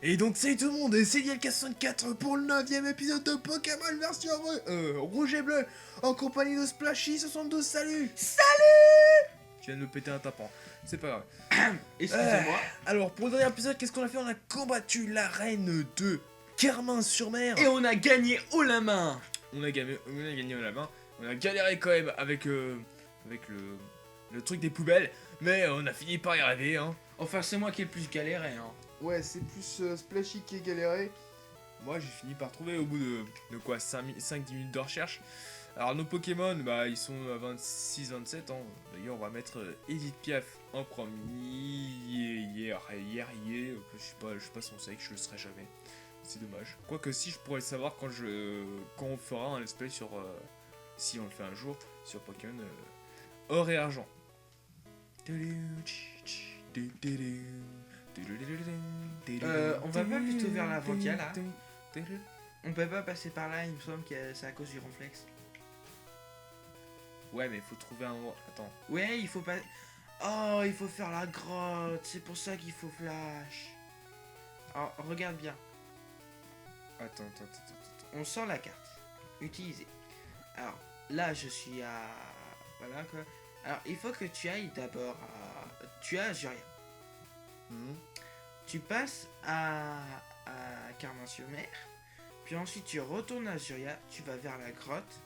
Et donc salut tout le monde, c'est Liel64 pour le 9ème épisode de Pokémon version rouge et bleu, en compagnie de Splashy72, salut. Tu viens de me péter un tapant, c'est pas grave. Excusez-moi. Alors pour le dernier épisode, qu'est-ce qu'on a fait? On a combattu la reine de Kermin-sur-Mer. Et on a gagné haut la main. On a gagné à la main, on a galéré quand même avec le truc des poubelles, mais on a fini par y arriver, hein. Enfin, c'est moi qui ai le plus galéré, hein. Ouais, c'est plus Splashy qui est galéré. Moi j'ai fini par trouver au bout de quoi 5-10 minutes de recherche. Alors nos Pokémon, bah ils sont à 26-27 ans. D'ailleurs on va mettre Edith Piaf en premier. Hier, je sais pas son sexe, je le serai jamais. C'est dommage. Quoique si je pourrais le savoir quand on fera un let's play sur si on le fait un jour sur Pokémon or et argent. On va pas plutôt vers l'avocat là. On peut pas passer par là, il me semble que c'est à cause du ronflex. Ouais mais il faut trouver un... Attends. Ouais, il faut pas... Oh, il faut faire la grotte, c'est pour ça qu'il faut flash. Alors, regarde bien. Attends. On sort la carte. Utiliser. Alors, là, je suis à... Voilà, quoi. Alors, il faut que tu ailles d'abord à... Tu es à Azuria. Tu passes à Carmin-sur-Mer. Puis ensuite, tu retournes à Azuria. Tu vas vers la grotte.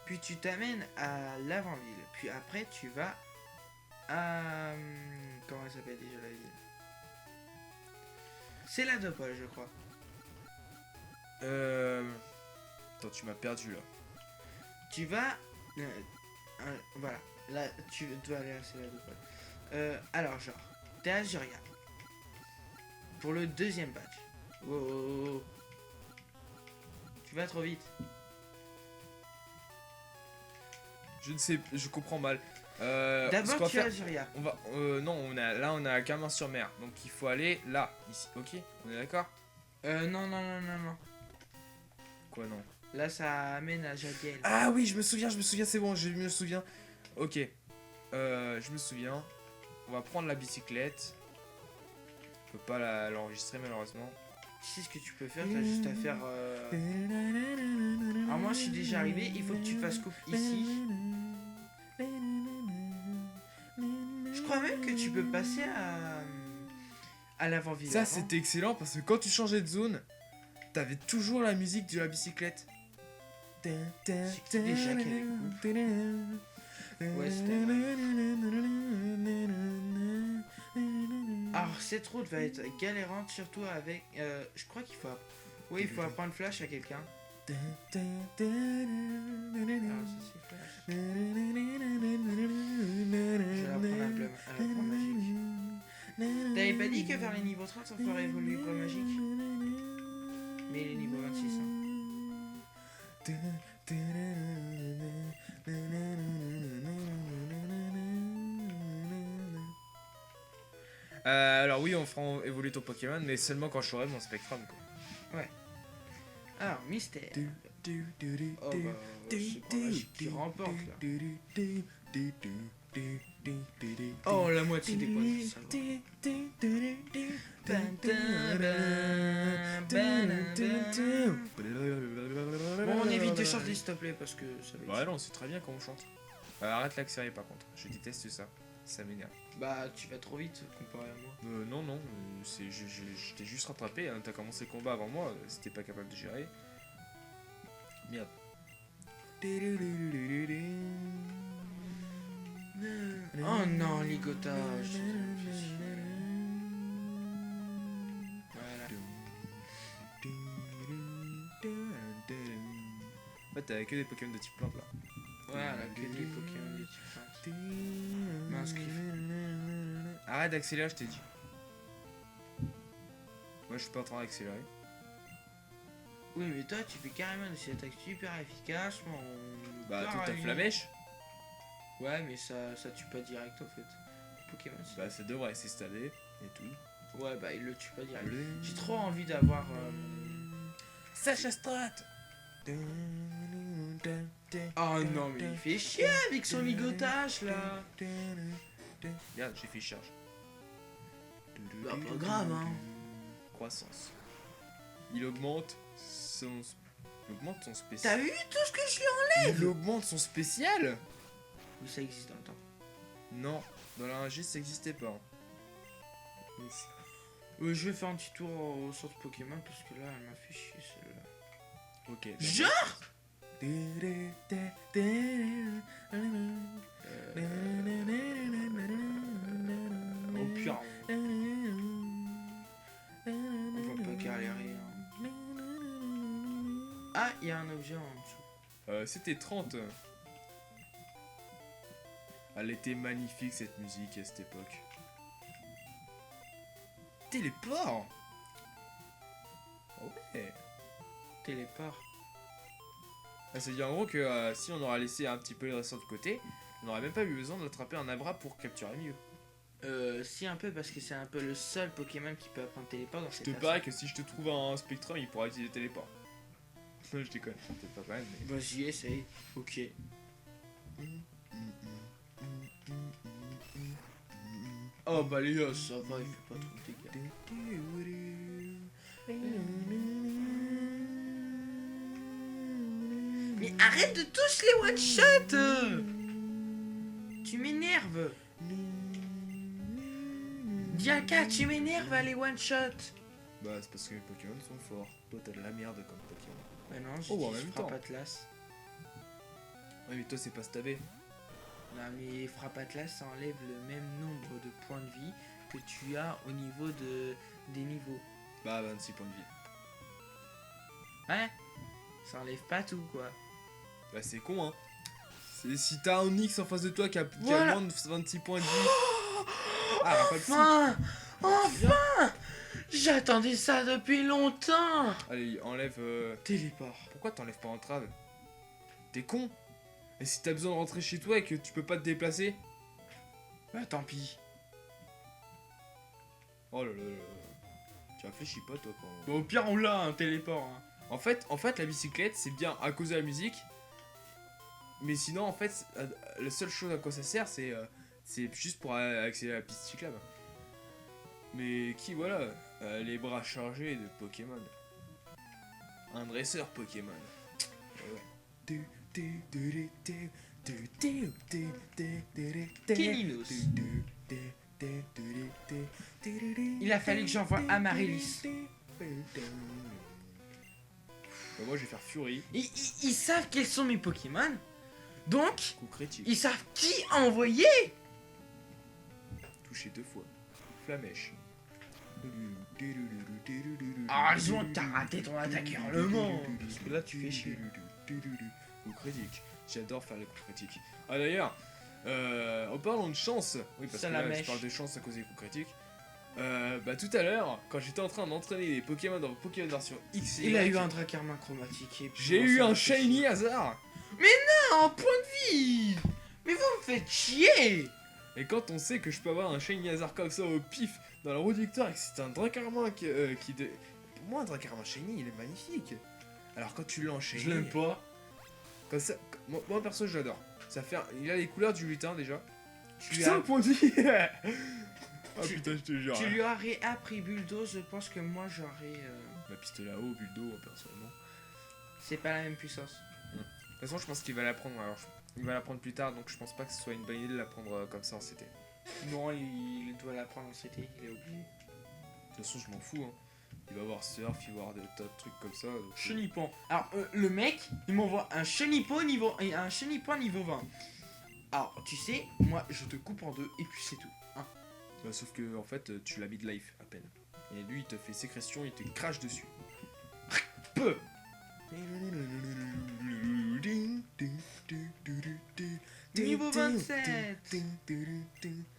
Puis tu t'amènes à l'avant-ville. Puis après, tu vas à... Comment elle s'appelle déjà la ville? C'est la Dopole, je crois. Attends, tu m'as perdu là. Tu vas... voilà. Là, tu dois aller à Céladopole. Alors, genre, t'es à Azuria. Pour le deuxième badge. Oh. Tu vas trop vite. Je ne sais, je comprends mal. D'abord, tu es à Azuria. On va, non, on a Carmin-sur-Mer, donc il faut aller là, ici. Ok, on est d'accord? Non. Quoi non? Là, ça amène à Jadiel. Ah oui, je me souviens, c'est bon, je me souviens. Ok, je me souviens. On va prendre la bicyclette. Je peux pas l'enregistrer malheureusement. Tu sais ce que tu peux faire, t'as juste à faire... Alors moi, je suis déjà arrivé, il faut que tu fasses coupe ici. Je crois même que tu peux passer à l'avant-ville. Ça c'était excellent parce que quand tu changeais de zone, t'avais toujours la musique de la bicyclette. C'est déjà qu'elle est cool. Ouais, c'était... Alors cette route va être galérante, surtout avec... je crois qu'il faut... Oui, il faut apprendre Flash à quelqu'un. Alors ça c'est Flash. Je vais l'apprendre à la pomme magique. T'avais pas dit que vers les niveaux 30 on ferait évoluer pomme magique? Mais il est niveau 26 hein. Alors oui, on fera évoluer ton Pokémon, mais seulement quand je ferai mon Spectrum quoi. Ouais. Alors, mystère. Oh bah, c'est pas magique qui remporte là. Oh, la moitié des points de ça. Bon, on évite de chanter s'il te plaît parce que ça va être... Bah non, c'est très bien quand on chante. Arrête l'accélérer par contre, je déteste ça. Ça m'énerve. Bah, tu vas trop vite comparé à moi. Non, je t'ai juste rattrapé, hein. T'as commencé le combat avant moi, c'était pas capable de gérer. Merde. Oh non, ligotage. Voilà. Ouais, t'avais que des Pokémon de type plante là. Voilà, que des Pokémon des types. Mince, arrête d'accélérer, je t'ai dit. Moi je suis pas en train d'accélérer. Oui, mais toi tu fais carrément des attaques super efficaces. Bah, toi t'as Flamèche. Ouais, mais ça tue pas direct en fait. Pokémon. Bah, ça devrait s'installer et tout. Ouais, bah il le tue pas direct. J'ai trop envie d'avoir. Sacha Strat. Oh non, mais il fait chier avec son ligotage là. Regarde, j'ai fait charge. Bah, pas grave, hein. Croissance. il augmente son T'as spécial. vu tout ce que je lui Il augmente son spécial? Mais ça existe dans le temps. Non, dans la 1G ça existait pas. Je vais faire un petit tour au centre Pokémon parce que là, elle m'a fait chier celle-là. Ok. Genre Au pire, on va pas galérer. Hein. Ah, il y a un objet en dessous. C'était 30. Elle était magnifique cette musique à cette époque. Téléport. Ouais. Téléport. Ah, ça veut dire en gros que si on aurait laissé un petit peu le restant de côté, on n'aurait même pas eu besoin d'attraper un Abra pour capturer mieux. Si un peu parce que c'est un peu le seul Pokémon qui peut apprendre téléport dans Je cette te version. parie que si je te trouve un Spectrum, il pourra utiliser téléport. Non, je déconne, peut-être pas quand même, mais... Vas-y, essaye. Ok. Oh bah les gars, ça va, il fait pas trop de dégâts. Mais arrête de tous les one-shot. Tu m'énerves. Dialka, tu m'énerves à les one-shot. Bah, c'est parce que les Pokémon sont forts. Toi, t'as de la merde comme Pokémon. Bah non, j'ai Oh, en dit même frappe temps. Atlas. Ouais, mais toi, c'est pas stabé. Non mais frappe Atlas, ça enlève le même nombre de points de vie que tu as au niveau des niveaux. Bah, 26 points de vie. Ouais. Ça enlève pas tout quoi. Bah, c'est con, hein. Si t'as un X en face de toi qui a Voilà. moins de 26 points de vie. Ah, rappelle Enfin, enfin, j'attendais ça depuis longtemps. Allez, enlève. Téléport. Pourquoi t'enlèves pas entrave? T'es con? Et si t'as besoin de rentrer chez toi et que tu peux pas te déplacer? Bah tant pis. Oh là là là. Tu réfléchis pas, toi, quand. Bah, au pire on l'a un téléport. Hein. En fait, la bicyclette, c'est bien à cause de la musique. Mais sinon, en fait, la seule chose à quoi ça sert, c'est juste pour accéder à la piste cyclable. Mais qui, voilà, les bras chargés de Pokémon. Un dresseur Pokémon. Et ouais. Kélinos. Il a fallu que j'envoie Amaryllis. Bah, moi, je vais faire Fury. Ils savent quels sont mes Pokémon. Donc, Coup critique. ils savent qui envoyer. Touché 2 fois. Flamèche. Ah, raison, t'as raté ton attaque hurlement. Parce que là, tu fais chier. Coup critique. J'adore faire les coups critiques. Ah d'ailleurs, en parlant de chance, oui parce Ça que la là, je mèche. parle de chance à cause des coups critiques. Bah tout à l'heure, quand j'étais en train d'entraîner les Pokémon dans Pokémon version X et Il a Y, eu un Dracarmin chromatique. Et puis, j'ai bon, eu ça un m'a fait shiny chier. hasard. Un point de vie. Mais vous me faites chier. Et quand on sait que je peux avoir un shiny hasard comme ça au pif dans le réducteur et que c'est un Dracarmin pour moi un Dracarmin shiny il est magnifique. Alors quand tu l'as en shiny, Je l'aime pas. comme ça, moi perso je l'adore. Ça fait, il a les couleurs du lutin déjà. Tu lui Putain, as- point de vie. Oh Tu- putain, je te jure. Tu lui aurais appris bulldoze, je pense que moi j'aurais. Ma pistolet à eau, bulldo, personnellement. C'est pas la même puissance. De toute façon, je pense qu'il va l'apprendre. Alors, il va l'apprendre plus tard, donc je pense pas que ce soit une bonne idée de l'apprendre comme ça en CT. Non, il doit l'apprendre en CT, il est obligé. De toute façon, je m'en fous. Hein. Il va avoir surf, il va avoir des tas de trucs comme ça. Donc, Chenipan. Alors, le mec, il m'envoie un Chenipan niveau 20. Alors, tu sais, moi je te coupe en deux et puis c'est tout. Hein. bah, sauf que, en fait, tu l'as mis de life à peine. Et lui, il te fait sécrétion, il te crache dessus. Peu. Niveau 27.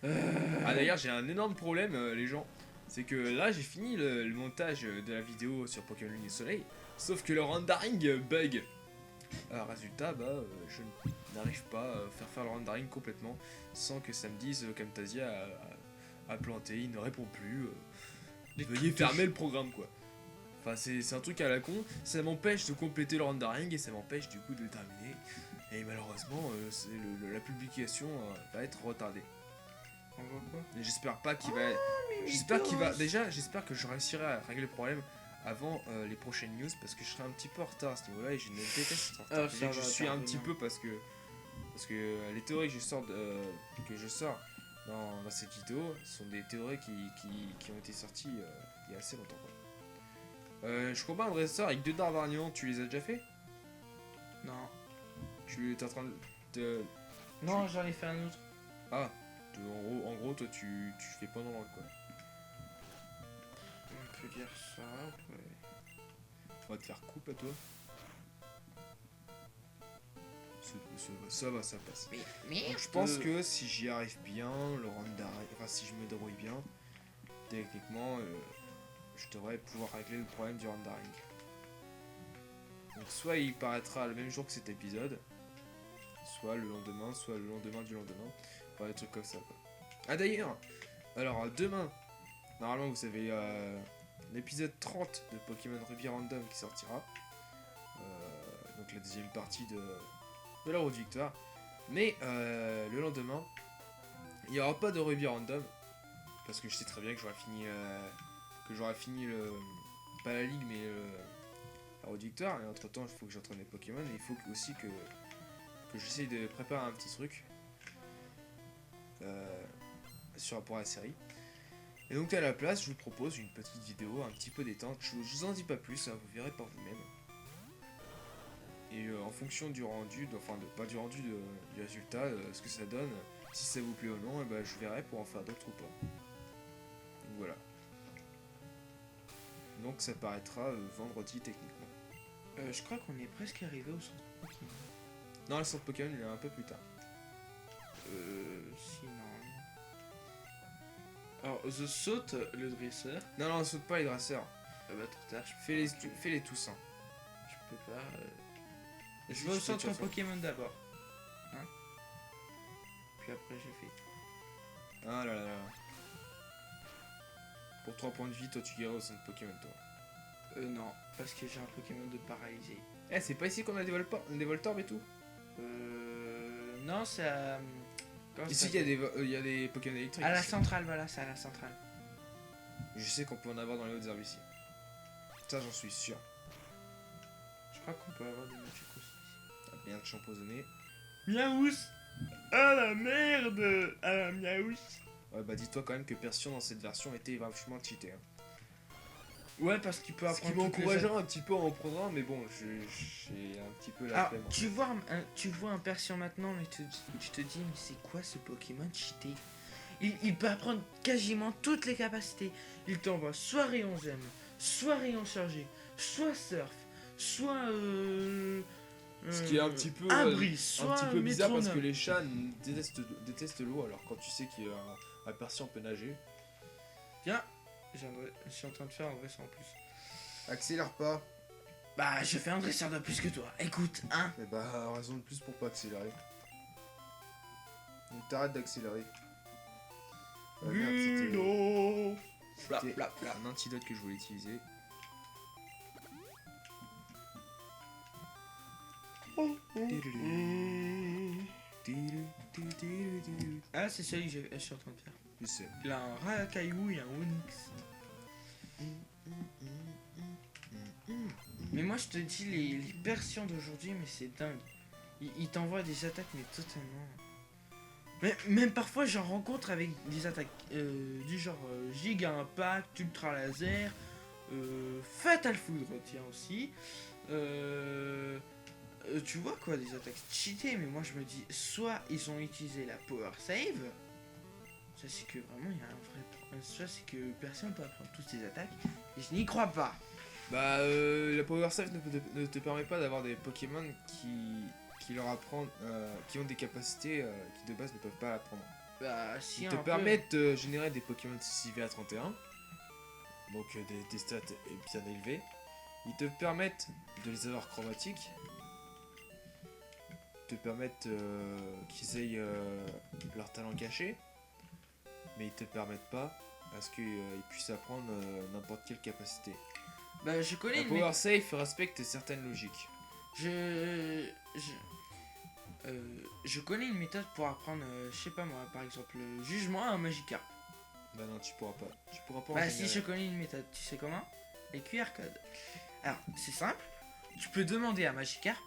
Ah d'ailleurs j'ai un énorme problème les gens, c'est que là j'ai fini le montage de la vidéo sur Pokémon Lune et Soleil, sauf que le rendering bug. Alors résultat je n'arrive pas à faire le rendering complètement sans que ça me dise Camtasia a planté, il ne répond plus, veuillez fermer le programme quoi. Enfin c'est un truc à la con, ça m'empêche de compléter le rendering et ça m'empêche du coup de le terminer. Et malheureusement la publication va être retardée. On voit quoi? Et j'espère pas qu'il va. J'espère que je réussirai à régler le problème avant les prochaines news parce que je serai un petit peu en retard à ce niveau-là et je ne déteste être en Ah, retard. ça Je va, suis un pardonne. petit peu parce que les théories que je sors dans cette vidéo sont des théories qui ont été sorties il y a assez longtemps. Quoi. Je comprends un dresseur avec 2 dards d'Arnion, tu les as déjà fait? Non. Tu es en train de... Non, j'en ai fait un autre. Ah, en gros toi tu fais pas dans le quoi. On peut dire ça. Ouais. On va te faire coupe à toi. Ça va, ça passe. Mais Donc je pense que si j'y arrive bien, le rendaring, enfin si je me débrouille bien, techniquement, je devrais pouvoir régler le problème du rendaring. Donc soit il paraîtra le même jour que cet épisode, soit le lendemain, soit le lendemain du lendemain, enfin des trucs comme ça quoi. Ah d'ailleurs, alors demain, normalement vous avez l'épisode 30 de Pokémon Ruby Random qui sortira, donc la deuxième partie de la route victoire. Mais le lendemain, il n'y aura pas de Ruby Random. Parce que je sais très bien que j'aurai fini le. Pas la ligue, mais la route victoire. Et entre temps, il faut que j'entraîne les Pokémon. Et il faut aussi que j'essaye de préparer un petit truc sur rapport à la série. Et donc, à la place, je vous propose une petite vidéo un petit peu détente. Je vous en dis pas plus, hein, vous verrez par vous-même. Et en fonction du rendu, pas du rendu du résultat, ce que ça donne, si ça vous plaît ou non, et ben, je verrai pour en faire d'autres ou pas. Donc voilà. Donc ça paraîtra vendredi techniquement. Je crois qu'on est presque arrivé au centre Pokémon. Non, le centre Pokémon il est un peu plus tard. Sinon. Alors, The Saute, le dresseur. Non, saute pas les dresseurs. Ah bah, trop tard, Fais-les tous. Hein. je peux pas. Je Si, vais au tu peux, centre tu vas faire. Pokémon d'abord. Hein. Puis après, j'ai fait. Ah là là là. Pour 3 points de vie, toi tu iras au centre Pokémon toi. Non, parce que j'ai un Pokémon de paralysé. Eh, c'est pas ici qu'on a des Voltorbs et tout? Non, c'est à. Comment ça Ici il y, s'appelle y a des Pokémon électriques. À la ici. centrale, voilà, c'est à la centrale. Je sais qu'on peut en avoir dans les hautes herbes ici. Ça j'en suis sûr. Je crois qu'on peut avoir des Magic aussi. Ah, bien de champosonné. Miaous. Ah la merde. Ah la miaous. Ouais, bah dis-toi quand même que Persion dans cette version était vachement cheaté. Hein. Ouais, parce qu'il peut Ce qui apprendre toutes les m'encouragera un petit peu à en prendre un, mais bon, j'ai un petit peu la Alors, flemme. tu vois un Persian maintenant, mais tu te dis, mais c'est quoi ce Pokémon cheaté? Il peut apprendre quasiment toutes les capacités. Il t'envoie soit rayon Zem, soit rayon chargé, soit surf, soit Ce qui est un petit peu, abri, soit un petit peu bizarre parce que métronome. les chats détestent l'eau, alors quand tu sais qu'un Persian peut nager. Tiens, je suis en train de faire un dresseur en plus. Accélère pas. Bah, je fais un dresseur de plus que toi. Écoute, hein. Et bah, raison de plus pour pas accélérer. Donc t'arrêtes d'accélérer. Merde, c'était Un antidote que je voulais utiliser. Ah, c'est celui que je suis en train de faire. Je sais. Il a un Rakayu et un Onyx. Mais moi je te dis, les Persians d'aujourd'hui, mais c'est dingue. Ils t'envoient des attaques, mais totalement. Mais même parfois j'en rencontre avec des attaques du genre Giga Impact, Ultra Laser, Fatal Foudre, tiens aussi. Tu vois quoi, des attaques cheatées, mais moi je me dis, soit ils ont utilisé la Power Save, ça c'est que vraiment il y a un vrai problème, soit c'est que personne peut apprendre toutes ces attaques, et je n'y crois pas. Bah, la Power Save ne te permet pas d'avoir des Pokémon qui leur apprennent, qui ont des capacités qui de base ne peuvent pas apprendre. Bah si Ils un te peu. permettent de générer des Pokémon 6V à 31, donc des stats bien élevés. Ils te permettent de les avoir chromatiques, te permettent qu'ils aient leur talent caché, mais ils te permettent pas à ce qu'ils puissent apprendre n'importe quelle capacité. Bah je connais La une Power Save respecte certaines logiques. je connais une méthode pour apprendre, je sais pas moi, par exemple, jugement à un Magikarp. Bah non, tu pourras pas. Tu pourras pas en Bah si générer. je connais une méthode, tu sais comment? les QR codes. Alors, c'est simple. Tu peux demander à Magikarp.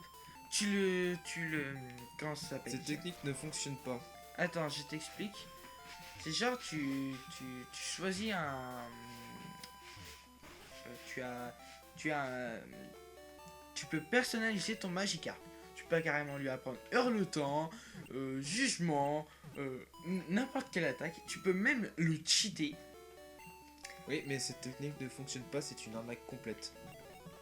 Comment ça s'appelle? Cette technique ne fonctionne pas. Attends, je t'explique. C'est genre, tu choisis un. Tu peux personnaliser ton Magikarp. Tu peux carrément lui apprendre Hurletant, Jugement, n'importe quelle attaque. Tu peux même le cheater. Oui, mais cette technique ne fonctionne pas, c'est une arnaque complète.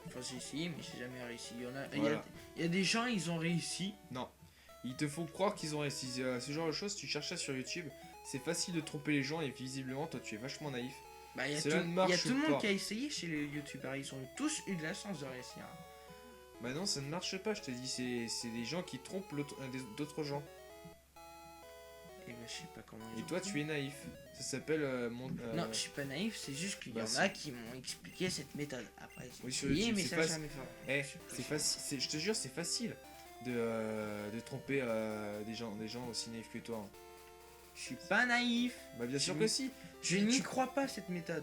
Enfin, j'ai essayé, mais j'ai jamais réussi. Voilà. Il y a des gens, ils ont réussi. Non. Il te faut croire qu'ils ont réussi. Ce genre de choses, tu cherches ça sur YouTube. C'est facile de tromper les gens et visiblement, toi, tu es vachement naïf. Bah, il y a Cela ne tout marche le monde pas. qui a essayé chez les youtubeurs. Ils ont tous eu de la chance de réussir. Bah non, ça ne marche pas, je te dis. C'est des gens qui trompent d'autres gens. Et bah, je sais pas comment ils Et ont toi, fait. tu es naïf. Ça s'appelle Non, je suis pas naïf, c'est juste qu'il y Bah, en si. a qui m'ont expliqué cette méthode. Après, j'ai Oui, sur essayé, YouTube, mais c'est ça pas- jamais fait. Eh, Je suis pas c'est sûr. facile. Je te jure, c'est facile de tromper des gens aussi naïfs que toi. Hein. Je suis pas naïf. Bah bien sûr Tu- que si. Je n'y crois pas cette méthode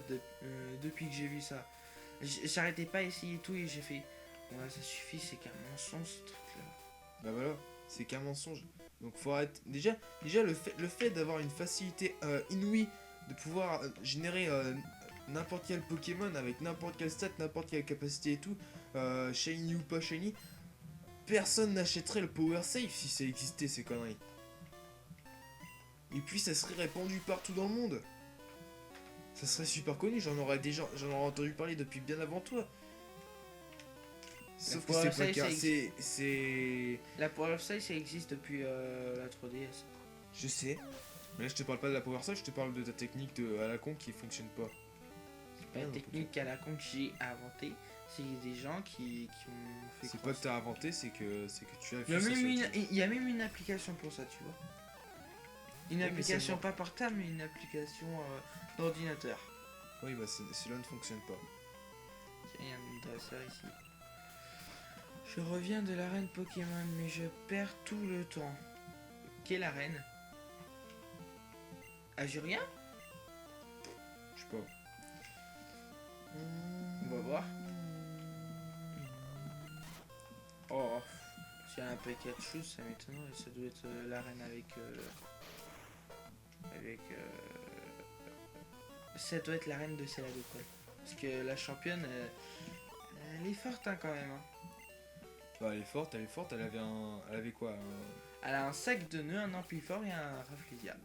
depuis que j'ai vu ça. J'arrêtais pas à essayer tout et j'ai fait. Ouais, ça suffit, c'est qu'un mensonge ce truc-là. Bah voilà, c'est qu'un mensonge. Donc faut arrêter. Déjà le fait d'avoir une facilité inouïe de pouvoir générer n'importe quel Pokémon avec n'importe quelle stat, n'importe quelle capacité et tout, shiny ou pas shiny, personne n'achèterait le Power Save si ça existait ces conneries. Et puis ça serait répandu partout dans le monde. Ça serait super connu, j'en aurais entendu parler depuis bien avant toi. Sauf que Power c'est pas le Save, cas. ça C'est. La Power of Sight, ça existe depuis la 3DS. Je sais. Mais là, je te parle pas de la Power Save, je te parle de ta technique à la con qui fonctionne pas. La technique à la con que j'ai inventée, c'est des gens qui ont fait C'est pas croire que t'as inventé, c'est que tu as Il y, a fait ça même sur une, YouTube. il y a même une application pour ça, tu vois. Une Oui, mais application seulement. pas portable, mais une application d'ordinateur. Oui, bah cela ne fonctionne pas. Il y a un dresseur ici. Je reviens de l'arène Pokémon, mais je perds tout le temps. Quelle arène? Azuria? Je sais pas. On va voir. Oh, s'il y a un Pikachu, ça m'étonnerait. Ça doit être l'arène avec. Ça doit être l'arène de Céladopol. Parce que la championne, elle est forte hein, quand même. Hein. Bah, elle est forte, elle avait Elle avait quoi Elle a un sac de nœuds, un amphiphore et un Rafflesia.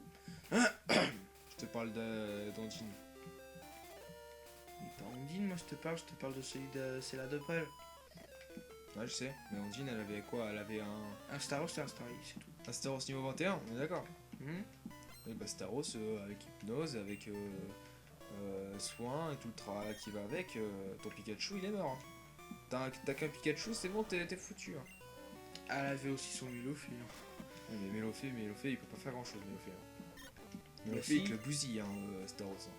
Je te parle d'Ondine. Mais pas Ondine, moi je te parle de celui de Céladopol. Ouais, je sais. Mais Ondine, elle avait quoi? Elle avait Un Staros et un Starly, c'est tout. un Staros niveau 21, on est d'accord? Hmm. Oui, bah Staros avec hypnose, avec soin et tout le travail qui va avec, ton Pikachu il est mort. Hein. T'as qu'un Pikachu, c'est bon, t'es foutu. Hein. Elle avait aussi son Milophée. Hein. Oui, mais Mélophée, il peut pas faire grand chose, Mélophée. Hein. Mélophée, si. il te le bousille, hein, Staros. Hein.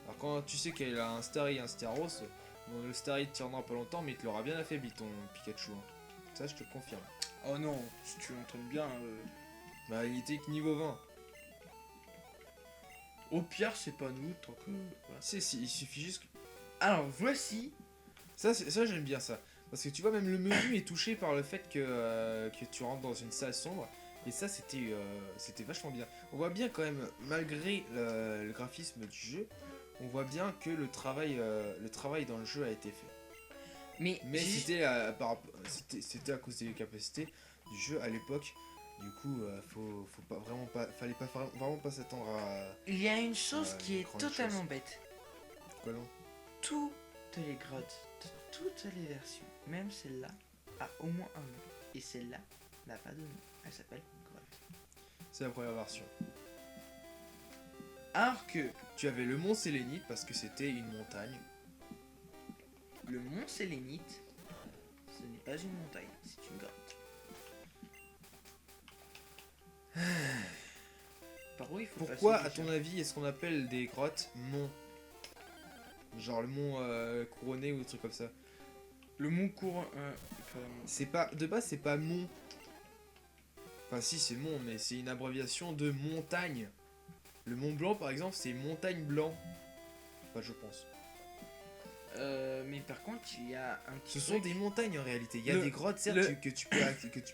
Alors quand tu sais qu'elle a un Starry et un Staros, bon, le Starry te tiendra pas longtemps, mais il te l'aura bien affaibli ton Pikachu. Hein. Ça, je te confirme. Oh non, si tu l'entraînes bien. Bah, il était que niveau 20. Au pire, c'est pas nous, tant que. Voilà. Si, il suffit juste que... Alors voici. Ça j'aime bien ça. Parce que tu vois, même le menu est touché par le fait que tu rentres dans une salle sombre. Et ça, c'était vachement bien. On voit bien quand même, malgré le graphisme du jeu, on voit bien que le travail dans le jeu a été fait. Mais c'était à cause des capacités du jeu à l'époque. Du coup, fallait pas vraiment pas s'attendre à il y a une chose qui est grande totalement chose. bête. quoi non. Toutes les grottes, de toutes les versions, même celle-là, a au moins un nom. Et celle-là n'a pas de nom. Elle s'appelle grotte. C'est la première version. Alors que Tu avais le mont Sélénite parce que c'était une montagne. le mont Sélénite, ce n'est pas une montagne, c'est une grotte. Par où il faut Pourquoi, passer à ton avis, est-ce qu'on appelle des grottes monts? Genre le mont couronné ou des trucs comme ça. le mont courant. C'est pas de base, c'est pas mont. Enfin si, c'est mont, mais c'est une abréviation de montagne. Le Mont Blanc, par exemple, c'est montagne blanc. Enfin, je pense. Mais par contre, il y a un petit Ce sont truc. des montagnes en réalité. Il y a Le- des grottes, certes, le- que tu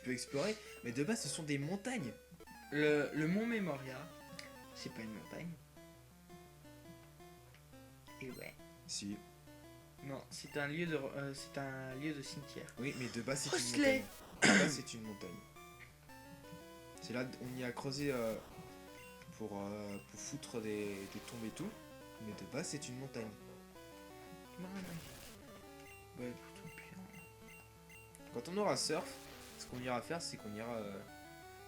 peux explorer, mais de base, ce sont des montagnes. Le mont Memoria, c'est pas une montagne. Et ouais. Si. Non, c'est un lieu de cimetière. Oui, mais de base, c'est une Rosley. montagne. De base, c'est une montagne. C'est là, on y a creusé pour foutre des tombes et tout. Mais de base, c'est une montagne. Ouais, plutôt pire. Quand on aura surf, ce qu'on ira faire, c'est qu'on ira.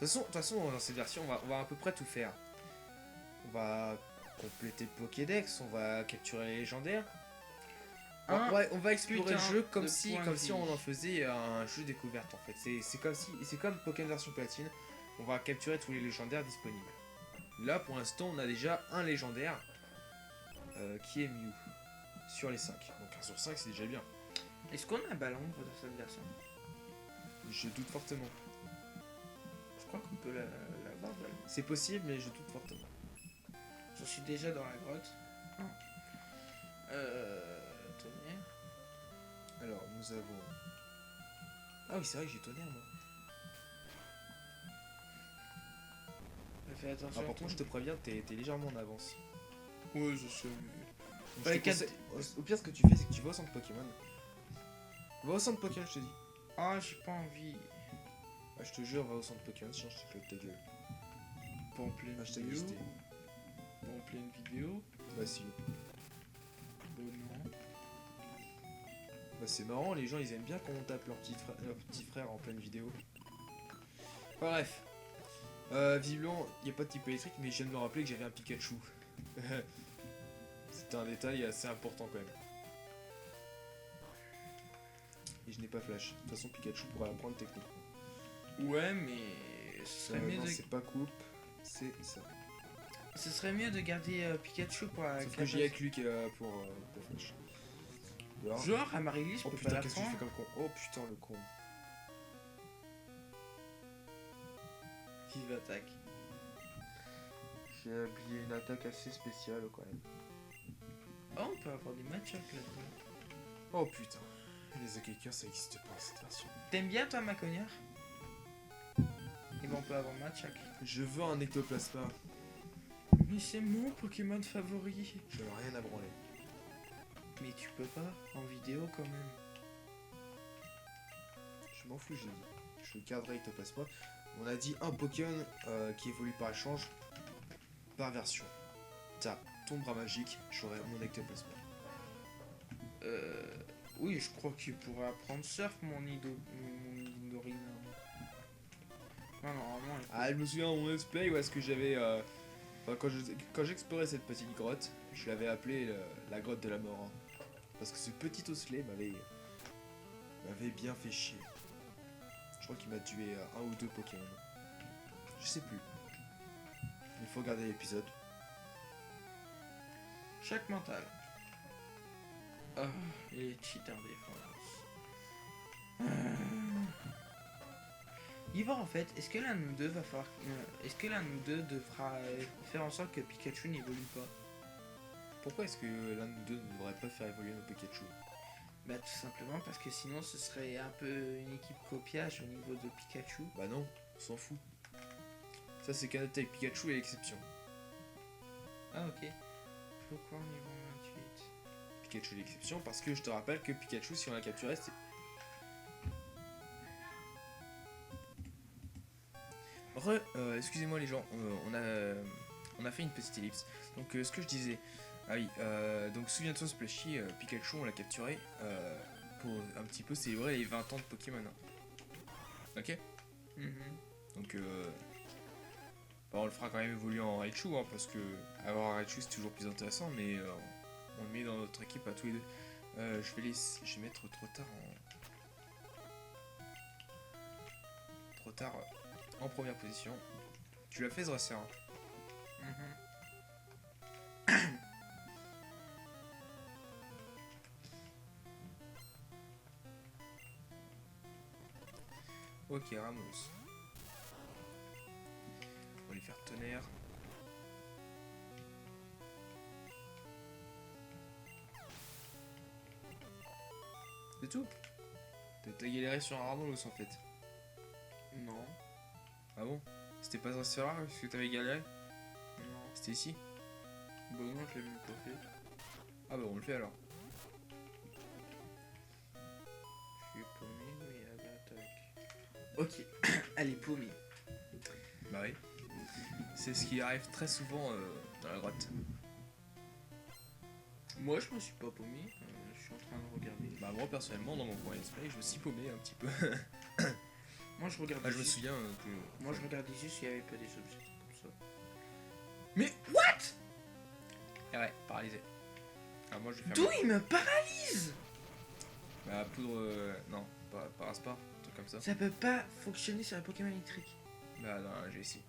De toute façon, dans cette version, on va à peu près tout faire. On va compléter le Pokédex, on va capturer les légendaires. On va explorer le putain jeu comme de si, point comme de si vie. on en faisait un jeu découverte en fait. C'est comme Pokémon version platine. On va capturer tous les légendaires disponibles. Là, pour l'instant, on a déjà un légendaire qui est Mew sur les 5. Donc 1 sur 5, c'est déjà bien. Est-ce qu'on a Balombre dans cette version? Je doute fortement. Je crois qu'on peut l'avoir, Balombre. C'est possible, mais je doute fortement. Je suis déjà dans la grotte. Tonnerre. Alors, nous avons. Ah oui, c'est vrai que j'ai tonnerre, moi. Fais attention. Ah, par contre, je te préviens, t'es légèrement en avance. Ouais, je sais. Donc, Ouais, je te quatre- conseille- Au pire, ce que tu fais, c'est que tu vas au centre Pokémon. Va au centre Pokémon, je te dis. Ah, j'ai pas envie. Ah, je te jure, va au centre Pokémon, sinon je te claque ta gueule. Pas en pleine Hashtag vidéo. listé. Pas en pleine vidéo. Bah si. Bon, non. Bah c'est marrant, les gens ils aiment bien quand on tape leur petit frère en pleine vidéo. Enfin, bref. Visiblement, il n'y a pas de type électrique, mais je viens de me rappeler que j'avais un Pikachu. C'était un détail assez important quand même. Et je n'ai pas flash. De toute façon, Pikachu pourra apprendre techniquement. Ouais, mais ce serait mieux Non, de... c'est pas coupe, c'est ça. Ce serait mieux de garder Pikachu pour la Sauf que j'y ai avec lui pour flash. Alors, Genre, Amaryllis, je oh peux putain, pas la qu'est-ce que je fais prendre. comme con. Oh putain, le con. Vive attaque. J'ai oublié une attaque assez spéciale quand même. Oh, on peut avoir des match-up là-dedans. Oh putain. Les Akakers ça existe pas cette version. T'aimes bien toi, Macognard? Et ben on peut avoir match-up. Je veux un ectoplasma. Mais c'est mon Pokémon favori. Je n'ai rien à branler. Mais tu peux pas, en vidéo quand même. Je m'en fous, j'ai dit. Je garderai ectoplasma. On a dit un Pokémon qui évolue par échange, par version. Tape, ton bras magique, j'aurai mon ectoplasma. Oui, je crois qu'il pourrait apprendre surf, mon Nidorina. Non, normalement. Ah, je me souviens de mon let's play où est-ce que j'avais. Enfin, quand j'explorais cette petite grotte, je l'avais appelée la grotte de la mort. Hein. Parce que ce petit osselet m'avait bien fait chier. Je crois qu'il m'a tué un ou deux Pokémon. Je sais plus. Il faut regarder l'épisode. Chaque mental. Oh, il est cheat en défense. Yvan, en fait, est-ce que l'un de nous deux va falloir. Est-ce que l'un de nous deux devra faire en sorte que Pikachu n'évolue pas? Pourquoi est-ce que l'un de nous deux ne devrait pas faire évoluer nos Pikachu? Bah, tout simplement parce que sinon ce serait un peu une équipe copiage au niveau de Pikachu. Bah non, on s'en fout. Ça c'est qu'un avec Pikachu et l'exception. Ah, ok. Pourquoi on niveau 28? Pikachu est l'exception parce que je te rappelle que Pikachu, si on l'a capturé, c'est. Excusez-moi les gens, on a fait une petite ellipse. Donc ce que je disais, ah oui, donc souviens-toi Splashy, Pikachu on l'a capturé pour un petit peu célébrer les 20 ans de Pokémon. Ok. Donc bah, on le fera quand même évoluer en Raichu hein, parce que avoir un Raichu c'est toujours plus intéressant, mais on le met dans notre équipe à tous les deux. Je vais mettre trop tard en première position. Tu l'as fait ce Racer hein. Ok, Ramos. On va lui faire tonnerre. C'est tout. T'as galéré sur un Arnolos en fait. Non. Ah bon? C'était pas dans ce là parce que t'avais galéré? Non. C'était ici? Bon, non, je l'ai même pas fait. Ah bah on le fait alors. Je suis paumé, mais à l'attaque. Ok, elle est paumée. Bah oui. C'est ce qui arrive très souvent dans la grotte. Moi, je me suis pas paumé. Je suis en train de regarder. Bah moi personnellement dans mon coin d'esprit je me suis paumé un petit peu. Moi, je regarde Ah je me ici. souviens que... Moi, je regarde ici s'il y avait pas des objets comme ça. Mais what? Ah ouais, paralysé. Ah moi je vais faire... D'où il me paralyse? Bah poudre... non, pas parasport, un truc comme ça. Ça peut pas fonctionner sur les Pokémon électriques. Bah non, j'ai ici.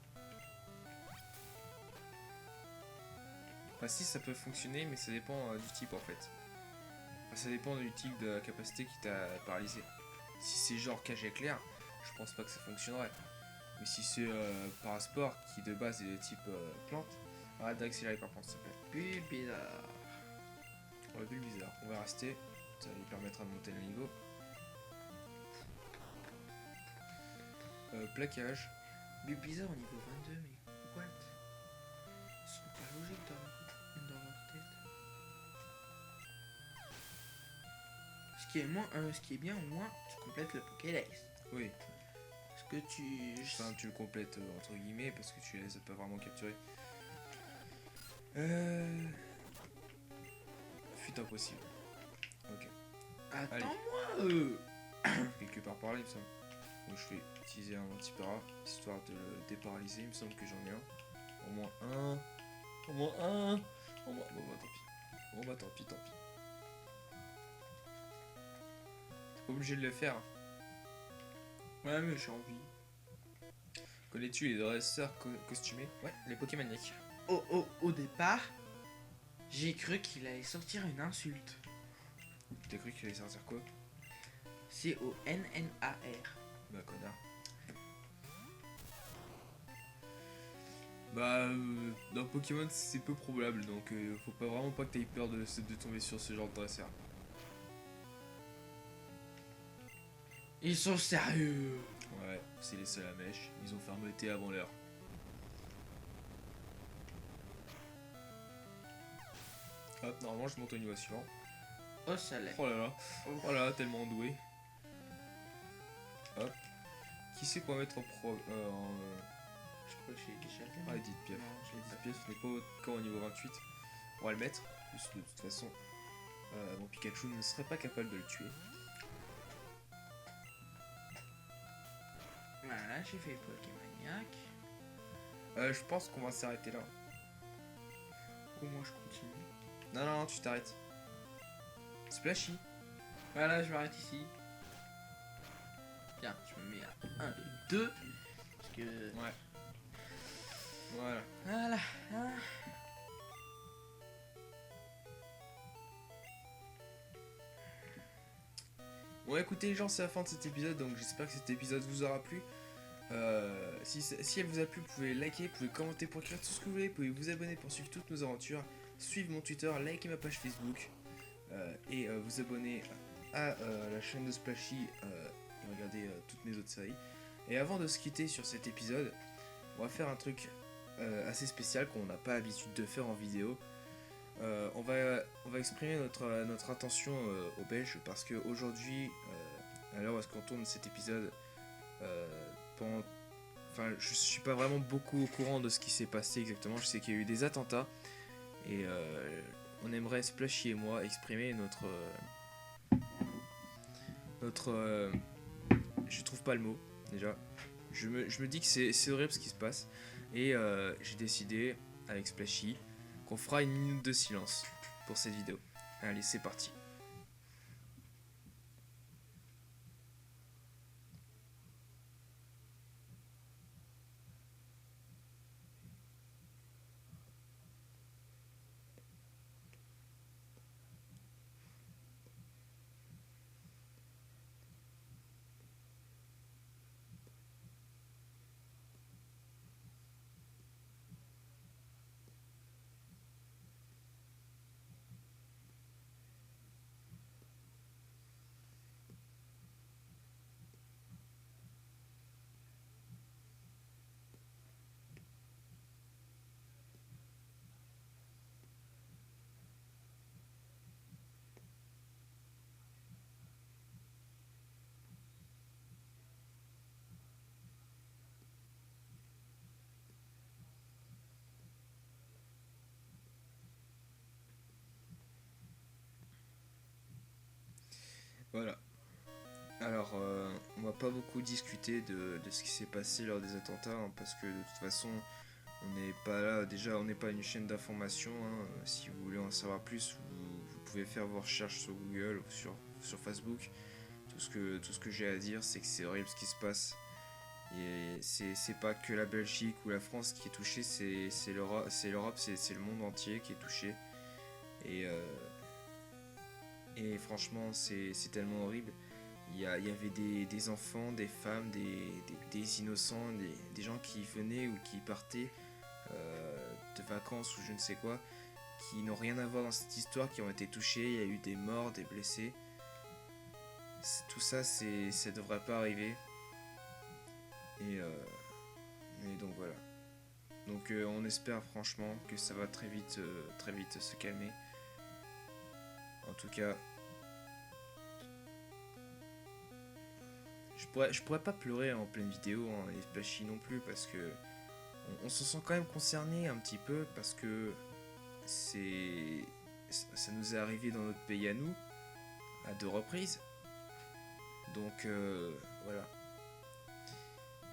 Enfin si ça peut fonctionner mais ça dépend du type en fait. Enfin, ça dépend du type de capacité qui t'a paralysé. Si c'est genre cage éclair, je pense pas que ça fonctionnerait. Mais si c'est parasport qui de base est de type plante, arrête d'accélérer par contre s'il te plaît. Plus bizarre. On va plus bizarre. On va rester, ça lui permettra de monter le niveau. Plaquage. Plus bizarre au niveau 22, mais what? Ils sont pas logiques dans leur tête. Ce qui est bien au moins, tu complètes le Pokédex. Oui, Parce que tu... enfin tu le complètes entre guillemets parce que tu les as pas vraiment capturés. Fuite impossible. Ok. Attends-moi Quelque part par là il me semble. Donc je vais utiliser un anti-para histoire de le déparalyser. Il me semble que j'en ai un. Au moins un. Au moins un. Au moins... Bon bah tant pis. Bon bah tant pis, tant pis. T'es pas obligé de le faire. Ouais, mais j'ai envie. Connais-tu les dresseurs costumés? Ouais, les Pokémaniacs. Au départ, j'ai cru qu'il allait sortir une insulte. T'as cru qu'il allait sortir quoi? C-O-N-N-A-R. Bah connard. Bah dans Pokémon c'est peu probable donc faut pas vraiment pas que t'aies peur de tomber sur ce genre de dresseur. Ils sont sérieux. Ouais, c'est les seuls à mèche, ils ont fermeté avant l'heure. Hop, normalement je monte au niveau suivant. Oh, ça l'est. Oh là là, tellement doué. Hop. Qui c'est qu'on va mettre en pro... Je crois que j'ai déjà fait. Ah, Edith Piaf. Non, je l'ai Edith pas. Piaf n'est pas encore au niveau 28. On va le mettre, puisque de toute façon, mon Pikachu ne serait pas capable de le tuer. Voilà, j'ai fait Pokémaniac. Je pense qu'on va s'arrêter là. Ou moi je continue. Non, non, non, tu t'arrêtes. Splashy. Voilà, je m'arrête ici. Tiens, je me mets à 1, 2. Parce que. Ouais. Voilà. Voilà. Hein. Bon, écoutez les gens, c'est la fin de cet épisode, donc j'espère que cet épisode vous aura plu. Si elle vous a plu, vous pouvez liker, vous pouvez commenter pour écrire tout ce que vous voulez, vous pouvez vous abonner pour suivre toutes nos aventures, suivre mon Twitter, liker ma page Facebook, et vous abonner à la chaîne de Splashy et regarder toutes mes autres séries. Et avant de se quitter sur cet épisode, on va faire un truc assez spécial qu'on n'a pas l'habitude de faire en vidéo. On va exprimer notre attention aux Belges parce qu'aujourd'hui, à l'heure où est-ce qu'on tourne cet épisode, je suis pas vraiment beaucoup au courant de ce qui s'est passé exactement. Je sais qu'il y a eu des attentats et on aimerait, Splashy et moi, exprimer je trouve pas le mot déjà. Je me dis que c'est horrible ce qui se passe et j'ai décidé avec Splashy qu'on fera une minute de silence pour cette vidéo. Allez, c'est parti. Voilà. Alors, on va pas beaucoup discuter de ce qui s'est passé lors des attentats, hein, parce que de toute façon, on n'est pas là, déjà on n'est pas une chaîne d'information, hein. Si vous voulez en savoir plus, vous pouvez faire vos recherches sur Google ou sur Facebook. Tout ce que j'ai à dire, c'est que c'est horrible ce qui se passe. Et c'est pas que la Belgique ou la France qui est touchée, c'est l'Europe, c'est le monde entier qui est touché. Et, euh, et franchement, c'est tellement horrible. Il y avait des enfants, des femmes, des innocents, des gens qui venaient ou qui partaient de vacances ou je ne sais quoi, qui n'ont rien à voir dans cette histoire, qui ont été touchés. Il y a eu des morts, des blessés. Tout ça, ça devrait pas arriver. Et donc voilà. Donc on espère franchement que ça va très vite se calmer. En tout cas, je pourrais pas pleurer en pleine vidéo, hein, et Splashy non plus, parce que on se sent quand même concerné un petit peu, parce que ça nous est arrivé dans notre pays à nous, à 2 reprises. Donc voilà.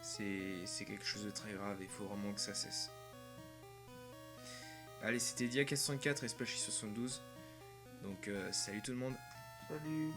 C'est quelque chose de très grave, il faut vraiment que ça cesse. Allez, c'était Dia404 et Splashy72. Donc salut tout le monde. Salut.